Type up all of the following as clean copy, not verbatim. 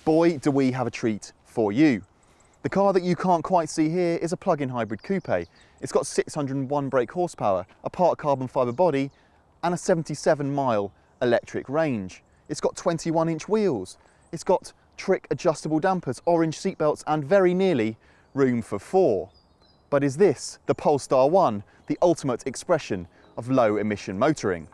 boy, do we have a treat for you. The car that you can't quite see here is a plug-in hybrid coupe. It's got 601 brake horsepower, a part carbon fibre body, and a 77-mile electric range. It's got 21-inch wheels. It's got trick adjustable dampers, orange seatbelts, and very nearly room for 4. But is this the Polestar 1, the ultimate expression of low-emission motoring?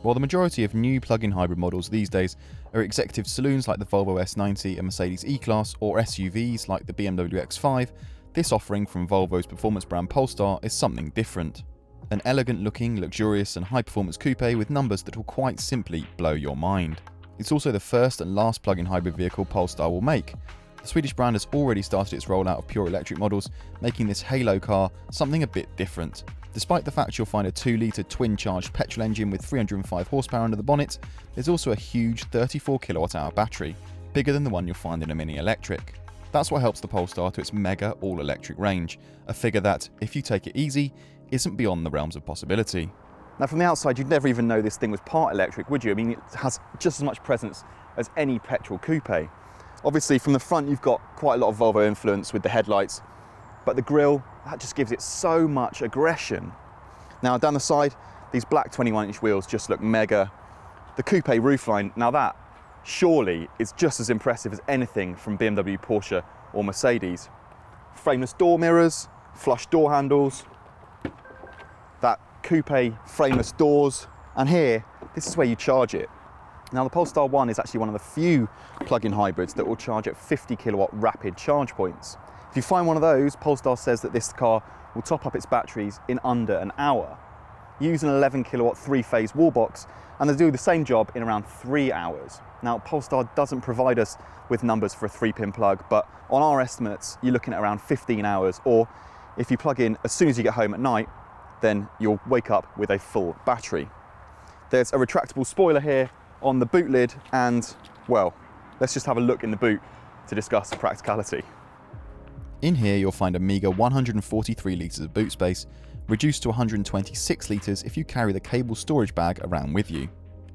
While the majority of new plug-in hybrid models these days are executive saloons like the Volvo S90 and Mercedes E-Class, or SUVs like the BMW X5, this offering from Volvo's performance brand Polestar is something different. An elegant-looking, luxurious and high-performance coupe with numbers that will quite simply blow your mind. It's also the first and last plug-in hybrid vehicle Polestar will make. The Swedish brand has already started its rollout of pure electric models, making this halo car something a bit different. Despite the fact you'll find a 2-litre twin-charged petrol engine with 305 horsepower under the bonnet, there's also a huge 34 kWh battery, bigger than the one you'll find in a Mini Electric. That's what helps the Polestar to its mega all-electric range, a figure that, if you take it easy, isn't beyond the realms of possibility. Now from the outside, you'd never even know this thing was part electric, would you? I mean, it has just as much presence as any petrol coupe. Obviously, from the front, you've got quite a lot of Volvo influence with the headlights, but the grille, that just gives it so much aggression. Now down the side, these black 21-inch wheels just look mega. The coupe roofline, now that surely is just as impressive as anything from BMW, Porsche or Mercedes. Frameless door mirrors, flush door handles, that coupe frameless doors, and here, this is where you charge it. Now the Polestar 1 is actually one of the few plug-in hybrids that will charge at 50 kilowatt rapid charge points. If you find one of those, Polestar says that this car will top up its batteries in under an hour. Use an 11 kilowatt 3-phase wall box and they do the same job in around 3 hours. Now Polestar doesn't provide us with numbers for a 3-pin plug, but on our estimates you're looking at around 15 hours, or if you plug in as soon as you get home at night, then you'll wake up with a full battery. There's a retractable spoiler here on the boot lid, and well, let's just have a look in the boot to discuss practicality. In here you'll find a meagre 143 litres of boot space, reduced to 126 litres if you carry the cable storage bag around with you.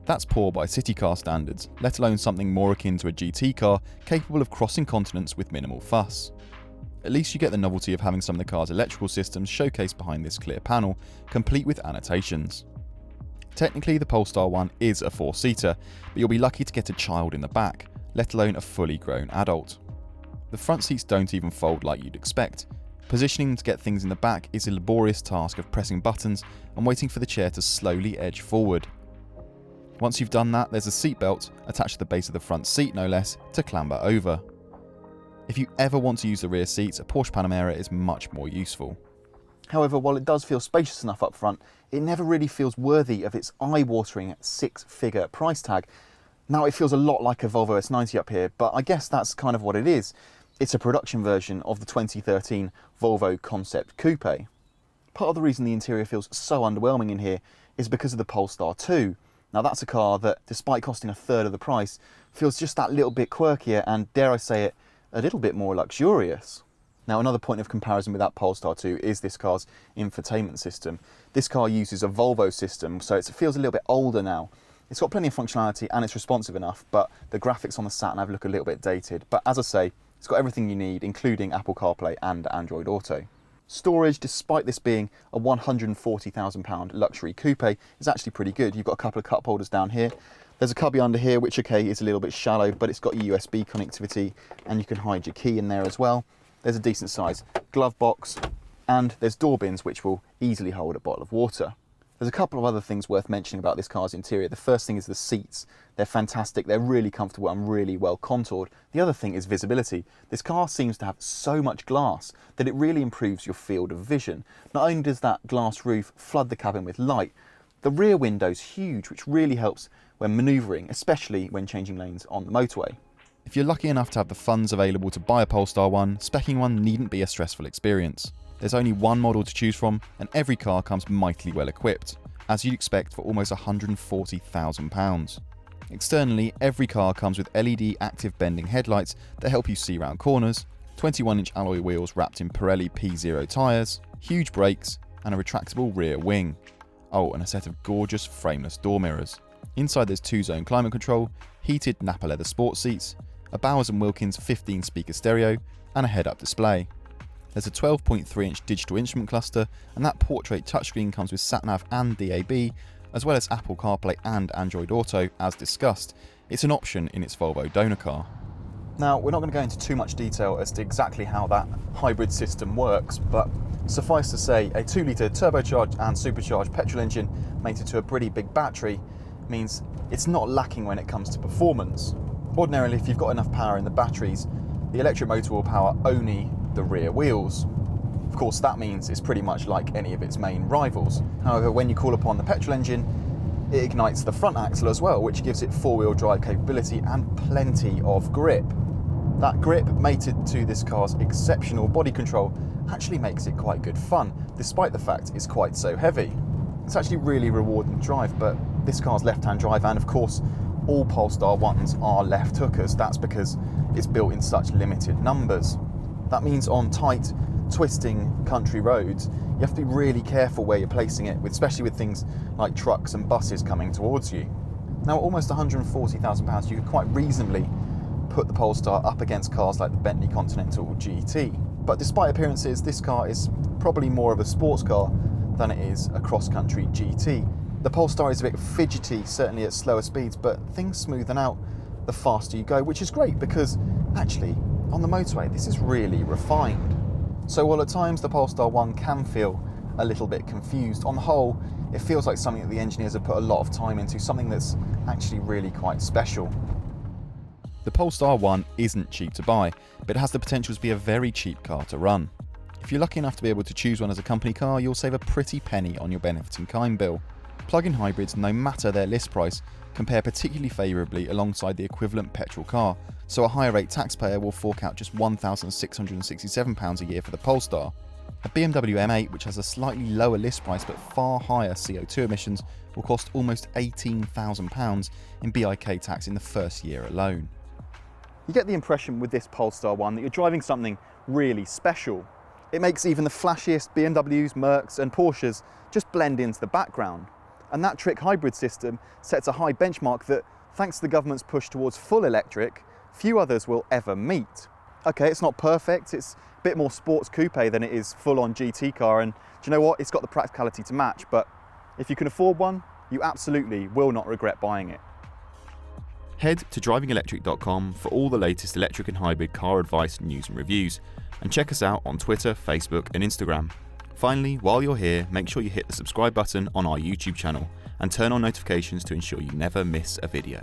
That's poor by city car standards, let alone something more akin to a GT car capable of crossing continents with minimal fuss. At least you get the novelty of having some of the car's electrical systems showcased behind this clear panel, complete with annotations. Technically the Polestar 1 is a 4-seater, but you'll be lucky to get a child in the back, let alone a fully grown adult. The front seats don't even fold like you'd expect. Positioning to get things in the back is a laborious task of pressing buttons and waiting for the chair to slowly edge forward. Once you've done that, there's a seatbelt attached to the base of the front seat, no less, to clamber over. If you ever want to use the rear seats, a Porsche Panamera is much more useful. However, while it does feel spacious enough up front, it never really feels worthy of its eye-watering 6-figure price tag. Now it feels a lot like a Volvo S90 up here, but I guess that's kind of what it is. It's a production version of the 2013 Volvo Concept Coupe. Part of the reason the interior feels so underwhelming in here is because of the Polestar 2. Now that's a car that, despite costing a third of the price, feels just that little bit quirkier and, dare I say it, a little bit more luxurious. Now another point of comparison with that Polestar 2 is this car's infotainment system. This car uses a Volvo system, so it feels a little bit older now. It's got plenty of functionality and it's responsive enough, but the graphics on the sat-nav look a little bit dated. But as I say, it's got everything you need, including Apple CarPlay and Android Auto. Storage, despite this being a £140,000 luxury coupe, is actually pretty good. You've got a couple of cup holders down here. There's a cubby under here, which okay is a little bit shallow, but it's got USB connectivity and you can hide your key in there as well. There's a decent sized glove box and there's door bins which will easily hold a bottle of water. There's a couple of other things worth mentioning about this car's interior. The first thing is the seats. They're fantastic, they're really comfortable and really well contoured. The other thing is visibility. This car seems to have so much glass that it really improves your field of vision. Not only does that glass roof flood the cabin with light, the rear window's huge, which really helps when manoeuvring, especially when changing lanes on the motorway. If you're lucky enough to have the funds available to buy a Polestar 1, speccing one needn't be a stressful experience. There's only one model to choose from, and every car comes mightily well equipped, as you'd expect for almost £140,000. Externally, every car comes with LED active bending headlights that help you see round corners, 21-inch alloy wheels wrapped in Pirelli P0 tyres, huge brakes, and a retractable rear wing. Oh, and a set of gorgeous frameless door mirrors. Inside there's 2-zone climate control, heated Napa leather sports seats, a Bowers & Wilkins 15-speaker stereo, and a head-up display. There's a 12.3-inch digital instrument cluster, and that portrait touchscreen comes with sat-nav and DAB, as well as Apple CarPlay and Android Auto, as discussed. It's an option in its Volvo donor car. Now, we're not going to go into too much detail as to exactly how that hybrid system works, but suffice to say, a 2-litre turbocharged and supercharged petrol engine mated to a pretty big battery means it's not lacking when it comes to performance. Ordinarily, if you've got enough power in the batteries, the electric motor will power only the rear wheels. Of course, that means it's pretty much like any of its main rivals. However, when you call upon the petrol engine, it ignites the front axle as well, which gives it 4-wheel drive capability and plenty of grip. That grip, mated to this car's exceptional body control, actually makes it quite good fun, despite the fact it's quite so heavy. It's actually really rewarding to drive, but this car's left-hand drive, and of course, all Polestar 1s are left hookers. That's because it's built in such limited numbers. That means on tight, twisting country roads, you have to be really careful where you're placing it, especially with things like trucks and buses coming towards you. Now, at almost £140,000, you could quite reasonably put the Polestar up against cars like the Bentley Continental GT. But despite appearances, this car is probably more of a sports car than it is a cross-country GT. The Polestar is a bit fidgety, certainly at slower speeds, but things smoothen out the faster you go, which is great because actually, on the motorway, this is really refined. So while at times the Polestar 1 can feel a little bit confused, on the whole, it feels like something that the engineers have put a lot of time into, something that's actually really quite special. The Polestar 1 isn't cheap to buy, but it has the potential to be a very cheap car to run. If you're lucky enough to be able to choose one as a company car, you'll save a pretty penny on your benefit in kind bill. Plug-in hybrids, no matter their list price, compare particularly favourably alongside the equivalent petrol car, so a higher rate taxpayer will fork out just £1,667 a year for the Polestar. A BMW M8, which has a slightly lower list price but far higher CO2 emissions, will cost almost £18,000 in BIK tax in the first year alone. You get the impression with this Polestar 1 that you're driving something really special. It makes even the flashiest BMWs, Mercs and Porsches just blend into the background. And that trick hybrid system sets a high benchmark that, thanks to the government's push towards full electric, few others will ever meet. Okay, it's not perfect, it's a bit more sports coupe than it is full-on GT car, and do you know what? It's got the practicality to match, but if you can afford one, you absolutely will not regret buying it. Head to DrivingElectric.com for all the latest electric and hybrid car advice, news and reviews, and check us out on Twitter, Facebook and Instagram. Finally, while you're here, make sure you hit the subscribe button on our YouTube channel and turn on notifications to ensure you never miss a video.